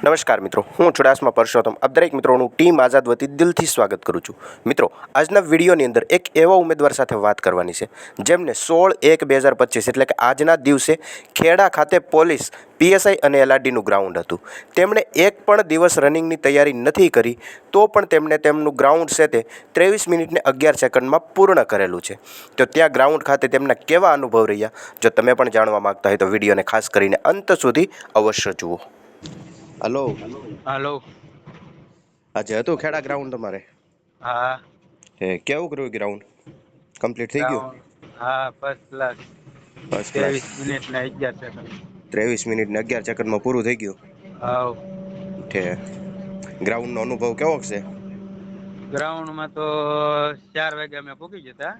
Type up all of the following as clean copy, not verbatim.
નમસ્કાર મિત્રો, હું ચુડાસમા પરસોત્તમ આપ દરેક મિત્રોનું ટીમ આઝાદ વતી દિલથી સ્વાગત કરું છું. મિત્રો, આજના વિડીયોની અંદર એક એવા ઉમેદવાર સાથે વાત કરવાની છે જેમને 16/1/2025 એટલે કે આજના દિવસે ખેડા ખાતે પોલીસ પીએસઆઈ અને એલઆરડીનું ગ્રાઉન્ડ હતું. તેમણે એક પણ દિવસ રનિંગની તૈયારી નથી કરી, તો પણ તેમણે તેમનું ગ્રાઉન્ડ છે તે 23 મિનિટને 11 સેકન્ડમાં પૂર્ણ કરેલું છે. તો ત્યાં ગ્રાઉન્ડ ખાતે તેમના કેવા અનુભવ રહ્યા, જો તમે પણ જાણવા માગતા હોય તો વિડીયોને ખાસ કરીને અંત સુધી અવશ્ય જુઓ. હલો, હાલો. આજે હતું ખેડા ગ્રાઉન્ડ તમારે? હા. કેવું કર્યું ગ્રાઉન્ડ? કમ્પ્લીટ થઈ ગયું? હા, first class. First class. 23 minute ને 11 સેકન્ડ. 23 મિનિટ ને 11 સેકન્ડમાં પૂરું થઈ ગયું. હાવ. ગ્રાઉન્ડનો અનુભવ કેવો છે? ગ્રાઉન્ડમાં તો 4 વાગે અમે પહોંચી જતા.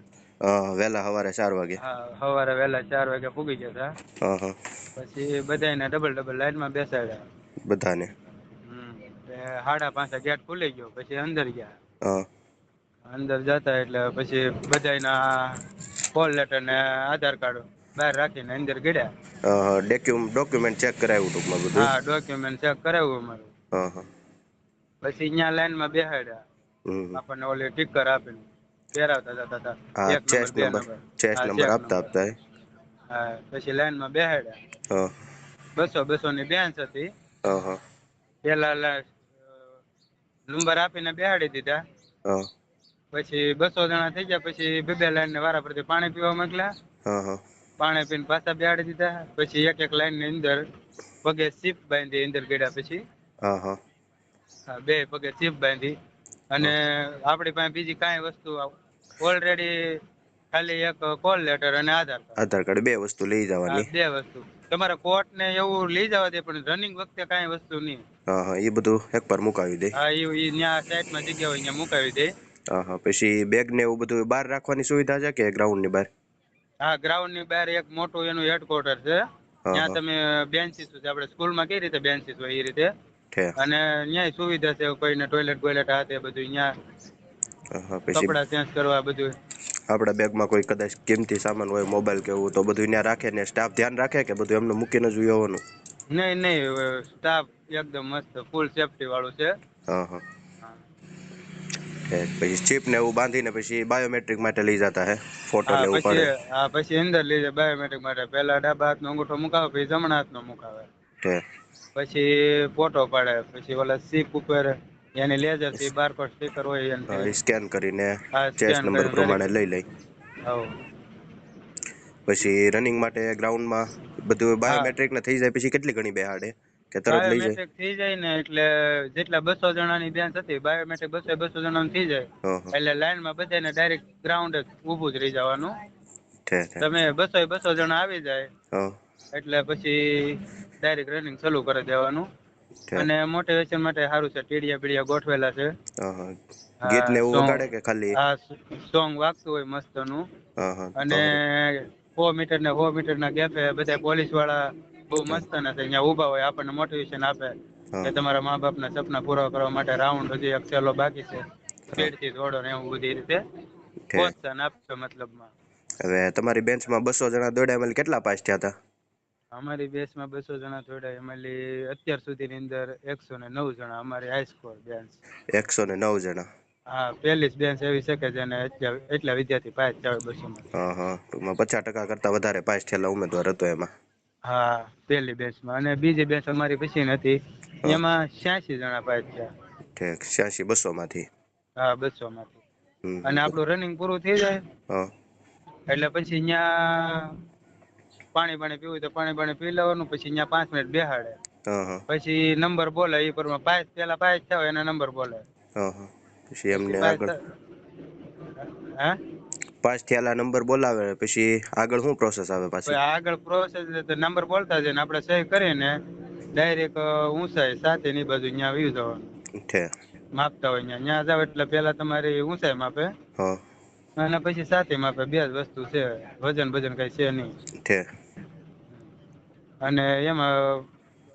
વહેલા સવારે 4 વાગે. હા, સવારે વહેલા 4 વાગે પહોંચી જતા. હા હા. પછી બધાને ડબલ લાઈનમાં બેસાડ્યા. બધાને. 5:30 ગેટ ખુલી ગયો, પછી અંદર ગયા. હા. અંદર જતા એટલે પછી બધાના કોલ લેટર ને આધાર કાર્ડ બહાર રાખીને અંદર ગળ્યા. ડોક્યુમેન્ટ ચેક કરાવ્યું ટૂંકમાં બધું. હા, ડોક્યુમેન્ટ ચેક કરાવ્યું અમારું. હા હા. પછી અહીંયા લાઈનમાં બેસાડ્યા. હમ. આપણને ઓલી ટીકર આપીને પહેરાવતા જતા હતા. હા, 1 number, chest 2 number. Number. Chest હા, નંબર ચેક આપતા નંબર. આપતા. હા, પછી લાઈનમાં બેસાડ્યા. હા. 200 ની બેન્ચ હતી. હા હા. પેલા નંબર આપીને બેસાડી દીધા. હા. પછી 200 જણા થઈ ગયા. પછી બે લાઈનને વારા પરથી પાણી પીવા મોકલ્યા. હા હા. પાણી પીને પાછા બેસાડી દીધા. પછી એક લાઈનની અંદર પગે સીપ બાંધી અંદર ગળ્યા. પછી હા હા. હા, 2 પગે સીપ બાંધી અને આપણી પાસે બીજી કાંઈ વસ્તુ ઓલરેડી ખાલી એક કોલ લેટર અને આધાર કાર્ડ. આધાર કાર્ડ 2 વસ્તુ લઈ હા, જવાની. 2 વસ્તુ. તમારે કોર્ટ ને એવું લઈ જવા દે, પણ રનિંગ વખતે કાંઈ વસ્તુ નહીં. હા હા, એ બધું એક પર મુકાવી દે. હા, એ ત્યાં સાઈડમાં જગ્યા હોય ત્યાં મુકાવી દે. હા હા. પછી બેગ ને એવું બધું બહાર રાખવાની સુવિધા છે કે ગ્રાઉન્ડની બહાર? હા, ગ્રાઉન્ડની બહાર એક મોટું એનું હેડક્વાર્ટર છે. હા ત્યાં હા. તમે બેન્ચીસ, આપણે સ્કૂલમાં કઈ રીતે બેન્ચીસ હોય એ રીતે, છે. અને ન્યાય સુવિધા છે. કોઈને ટોયલેટ હાથે બધું ત્યાં હા હા. પછી કપડાં ચેન્જ કરવા બધું. આપણા બેગમાં કોઈ કદાચ કિંમતી સામાન હોય, મોબાઈલ કે એવું, તો બધું ત્યાં રાખે ને સ્ટાફ ધ્યાન રાખે કે બધું એમને મૂકીને જ આવવાનું? નહીં, સ્ટાફ એકદમ મસ્ત ફૂલ સેફ્ટી વાળું છે. હા હા. પછી ચીપ ને એવું બાંધીને પછી બાયોમેટ્રિક માટે લઈ જતા હે? ફોટો હા, ને એવું પછી પાડે. પછી અંદર લઈ જાય બાયોમેટ્રિક માટે. પેલા ડાબા હાથનો અંગૂઠો મુકાવે, પછી જમણા હાથનો મુકાવે. પછી ફોટો પાડે. પછી ઓલા સીપ ઉપર એની લેઝરથી બારકોડ સ્ટીકર હોય એનાથી સ્કેન કરીને ચેસ્ટ સ્કેન નંબર કરીને પ્રમાણે લઈ લઈ. હવ. પછી રનિંગ માટે ગ્રાઉન્ડમાં બધું હા, બાયોમેટ્રિક ને થઈ જાય પછી કેટલી ઘણી બેહાડે? કે તરત લઈ જાય? બાયોમેટ્રિક થઈ જાય ને એટલે જેટલા 200 જણાની બેન્ચ હતી, બાયોમેટ્રિક 200 જણાનું થઈ જાય હા હા. એટલે લાઈનમાં બધાને ડાયરેક્ટ ગ્રાઉન્ડ જ ઊભું જ રહી જવાનું. છે. તમે 200 જણા આવી જાય હા. એટલે પછી ડાયરેક્ટ રનિંગ ચાલુ કરી દેવાનું. છે. અને મોટિવેશન માટે સારું છે. ટીડિયા બીડિયા ગોઠવેલા છે. હા હા. ગીત હા, ને એવું વગાડે કે ખાલી? સોંગ વાગતું હોય મસ્તનું. હા હા તો અને હારું. 100 મીટરના ગેપે બધા પોલીસ વાળા બહુ હા મસ્ત ત્યાં ઊભા હોય, આપણને મોટિવેશન આપે હા કે તમારા મા બાપના સપના પૂરા કરવા માટે રાઉન્ડ હજી એક છેલ્લો બાકી છે. હા. સ્પીડથી દોડો ને એવું બધી રીતે છે. પ્રોત્સાહન આપશે મતલબમાં. હવે તમારી બેન્ચમાં 200 જણા દોડ્યા, એમાંથી કેટલા પાસ થયા હતા? અમારી બેચમાં 200 જણા દોડ્યા, એમાંથી અત્યાર સુધીની અંદર 109 જણા અમારી હાઈસ્કૂલ બેન્ચ. 109 જણા. હા, પહેલી જ બેન્ચ એવી છે કે જેને એટલા વિદ્યાર્થી પાસ થયા હોય 200 માંથી. હા હા. ટૂંકમાં 50% કરતાં વધારે પાસ થયેલા ઉમેદવાર હતો એમાં. હા, પહેલી બેન્ચમાં. અને બીજી બેન્ચ અમારી પછીની હતી, હા. એમાં 86 જણા પાસ થયા. ઠીક. 86 200 માંથી. હા, 200 માંથી. અને હમ. આપણું રનિંગ પૂરું થઈ જાય હા. એટલે પછી ત્યાં પાણી પીવું હોય તો પાણી પી લેવાનું. પછી ત્યાં 5 મિનિટ બેસાડે. હા હા. પછી નંબર બોલે એ પ્રમાણે પેલા પાસ થયા હોય એના નંબર બોલે. હા હા. પછી એમને પાસ આગળ હે પાસ થયેલા નંબર બોલાવે, પછી આગળ શું પ્રોસેસ આવે પાછી? આગળ પ્રોસેસ નંબર બોલતા જઈને આપણે સહી કરીને ડાયરેક્ટ ઊંચાઈ સાથેની બાજુ ત્યાં વયું જવાનું. છે. માપતા હોય ત્યાં જાવ એટલે પેલા તમારી ઊંચાઈ માપે. હા. અને પછી છાતી માપે. 2 જ વસ્તુ છે, વજન કઈ છે નહીં. છે. અને એમાં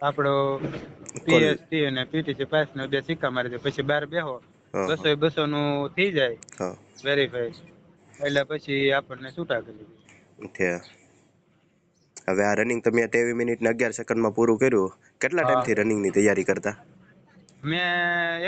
આપણો કોલ પીએસટી અને પીટીસી પાસના 2 સિક્કા મારી દે. પછી બહાર બેહો હા હા 200 એ 200 નું થઈ જાય હા. વેરીફાઈ, એટલે પછી આપણને છૂટા કરી દે. છે. હવે આ રનિંગ તમે 23 મિનિટ ને 11 સેકન્ડમાં પૂરું કર્યું, કેટલા હા ટાઈમથી રનિંગની તૈયારી કરતા? મેં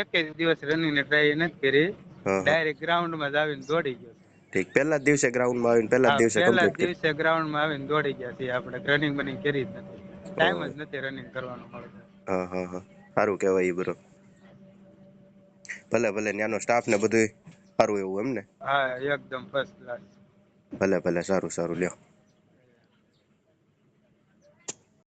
એક દિવસ રનિંગ ની ટ્રાય નથી કરી, હા હા, ડાયરેક્ટ ગ્રાઉન્ડ માં જ આવીને દોડી ગયો. ઠીક. પહેલા જ દિવસે ગ્રાઉન્ડમાં આવીને પહેલા જ હા, દિવસે પહેલા જ કમ્પ્લીટ કરી? દિવસે ગ્રાઉન્ડ માં આવીને દોડી ગયા છીએ. આપણે રનિંગ બનિંગ કરી જ નથી, ટાઈમ ઓહ, જ નથી રનિંગ કરવાનો મળતો. હા હા હા, સારું કહેવાય ઈ બ્રો. ભલે ભલે, ત્યાંનો સ્ટાફ ને બધું સારું એવું એમ ને? હા, એકદમ ફર્સ્ટ ક્લાસ. ભલે ભલે, સારું સારું, લ્યો.